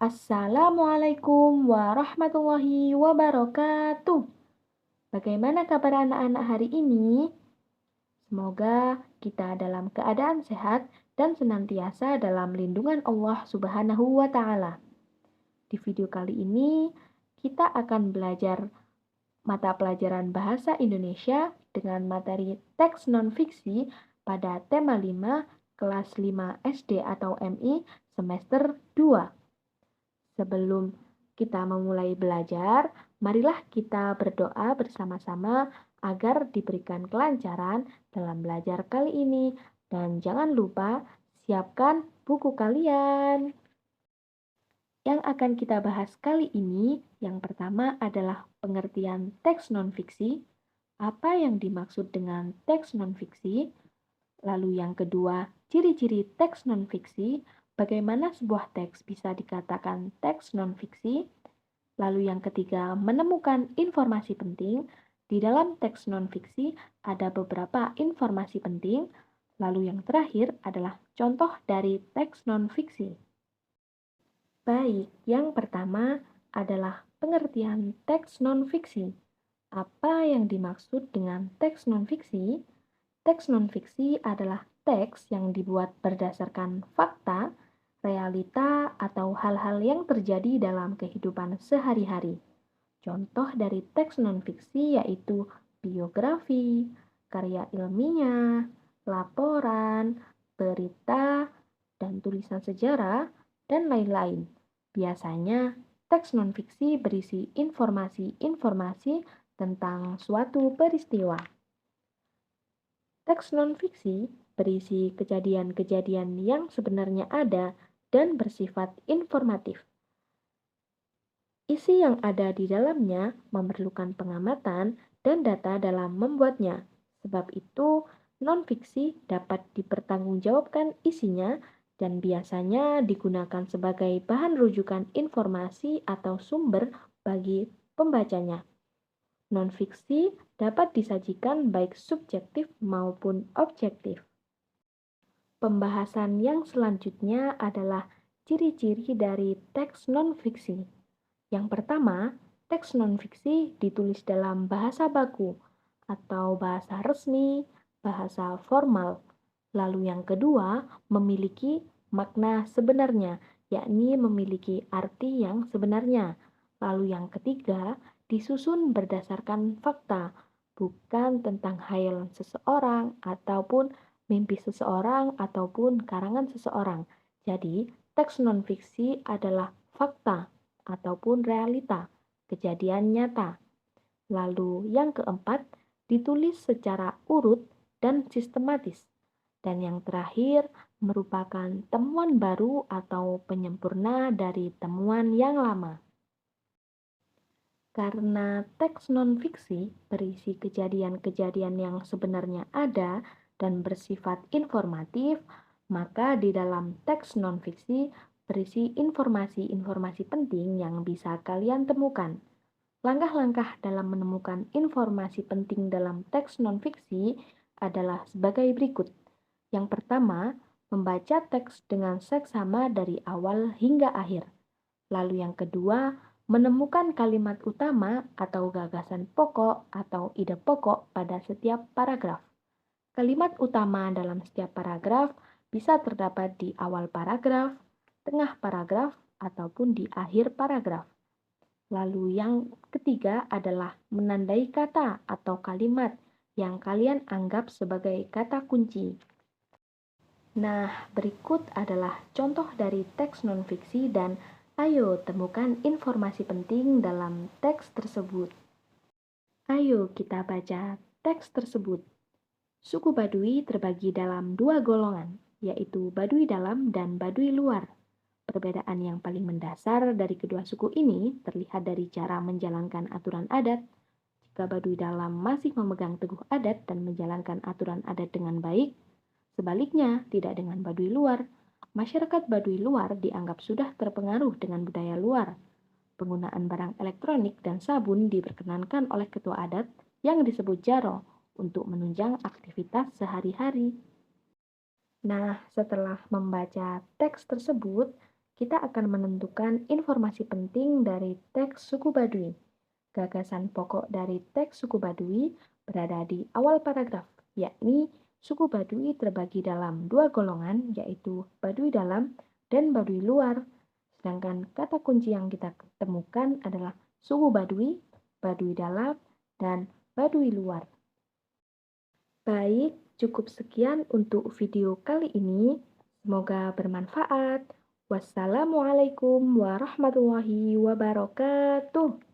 Assalamualaikum warahmatullahi wabarakatuh. Bagaimana kabar anak-anak hari ini? Semoga kita dalam keadaan sehat dan senantiasa dalam lindungan Allah Subhanahu wa Ta'ala. Di video kali ini, kita akan belajar mata pelajaran Bahasa Indonesia dengan materi teks non-fiksi pada tema 5 kelas 5 SD atau MI semester 2. Sebelum kita memulai belajar, marilah kita berdoa bersama-sama agar diberikan kelancaran dalam belajar kali ini. Dan jangan lupa siapkan buku kalian. Yang akan kita bahas kali ini, yang pertama adalah pengertian teks non-fiksi. Apa yang dimaksud dengan teks non-fiksi? Lalu yang kedua, ciri-ciri teks non-fiksi. Bagaimana sebuah teks bisa dikatakan teks non-fiksi? Lalu yang ketiga, menemukan informasi penting. Di dalam teks non-fiksi ada beberapa informasi penting. Lalu yang terakhir adalah contoh dari teks non-fiksi. Baik, yang pertama adalah pengertian teks non-fiksi. Apa yang dimaksud dengan teks non-fiksi? Teks non-fiksi adalah teks yang dibuat berdasarkan fakta, realita, atau hal-hal yang terjadi dalam kehidupan sehari-hari. Contoh dari teks non-fiksi yaitu biografi, karya ilmiah, laporan, berita, dan tulisan sejarah, dan lain-lain. Biasanya, teks non-fiksi berisi informasi-informasi tentang suatu peristiwa. Teks non-fiksi berisi kejadian-kejadian yang sebenarnya ada dan bersifat informatif. Isi yang ada di dalamnya memerlukan pengamatan dan data dalam membuatnya. Sebab itu, non-fiksi dapat dipertanggungjawabkan isinya dan biasanya digunakan sebagai bahan rujukan informasi atau sumber bagi pembacanya. Non-fiksi dapat disajikan baik subjektif maupun objektif. Pembahasan yang selanjutnya adalah ciri-ciri dari teks non-fiksi. Yang pertama, teks non-fiksi ditulis dalam bahasa baku atau bahasa resmi, bahasa formal. Lalu yang kedua, memiliki makna sebenarnya, yakni memiliki arti yang sebenarnya. Lalu yang ketiga, disusun berdasarkan fakta, bukan tentang hayalan seseorang ataupun mimpi seseorang ataupun karangan seseorang. Jadi, teks non-fiksi adalah fakta ataupun realita, kejadian nyata. Lalu yang keempat, ditulis secara urut dan sistematis. Dan yang terakhir, merupakan temuan baru atau penyempurna dari temuan yang lama. Karena teks non-fiksi berisi kejadian-kejadian yang sebenarnya ada dan bersifat informatif, maka di dalam teks non-fiksi berisi informasi-informasi penting yang bisa kalian temukan. Langkah-langkah dalam menemukan informasi penting dalam teks non-fiksi adalah sebagai berikut. Yang pertama, membaca teks dengan seksama dari awal hingga akhir. Lalu yang kedua, menemukan kalimat utama atau gagasan pokok atau ide pokok pada setiap paragraf. Kalimat utama dalam setiap paragraf bisa terdapat di awal paragraf, tengah paragraf, ataupun di akhir paragraf. Lalu yang ketiga adalah menandai kata atau kalimat yang kalian anggap sebagai kata kunci. Nah, berikut adalah contoh dari teks non-fiksi dan ayo temukan informasi penting dalam teks tersebut. Ayo kita baca teks tersebut. Suku Baduy terbagi dalam dua golongan, yaitu Baduy dalam dan Baduy luar. Perbedaan yang paling mendasar dari kedua suku ini terlihat dari cara menjalankan aturan adat. Jika Baduy dalam masih memegang teguh adat dan menjalankan aturan adat dengan baik, sebaliknya tidak dengan Baduy luar. Masyarakat Baduy luar dianggap sudah terpengaruh dengan budaya luar. Penggunaan barang elektronik dan sabun diperkenankan oleh ketua adat yang disebut jaro untuk menunjang aktivitas sehari-hari. Nah, setelah membaca teks tersebut, kita akan menentukan informasi penting dari teks suku Baduy. Gagasan pokok dari teks suku Baduy berada di awal paragraf, yakni suku Baduy terbagi dalam dua golongan, yaitu Baduy dalam dan Baduy luar. Sedangkan kata kunci yang kita temukan adalah suku Baduy, Baduy dalam, dan Baduy luar. Baik, cukup sekian untuk video kali ini. Semoga bermanfaat. Wassalamualaikum warahmatullahi wabarakatuh.